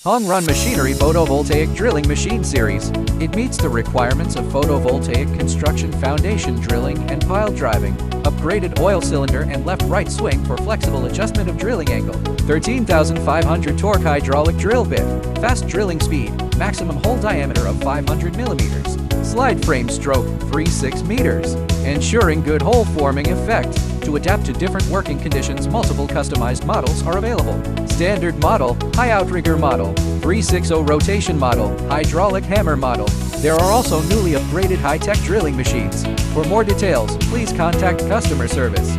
Hongrun Machinery Photovoltaic Drilling Machine Series. It meets the requirements of photovoltaic construction, foundation drilling and pile driving. Upgraded oil cylinder and left-right swing for flexible adjustment of drilling angle. 13,500 torque hydraulic drill bit. Fast drilling speed. Maximum hole diameter of 500 millimeters. Slide frame stroke 3.6 meters. Ensuring good hole forming effect. To adapt to different working conditions, multiple customized models are available. Standard model, high outrigger model, 360 rotation model, hydraulic hammer model. There are also newly upgraded high-tech drilling machines. For more details, please contact customer service.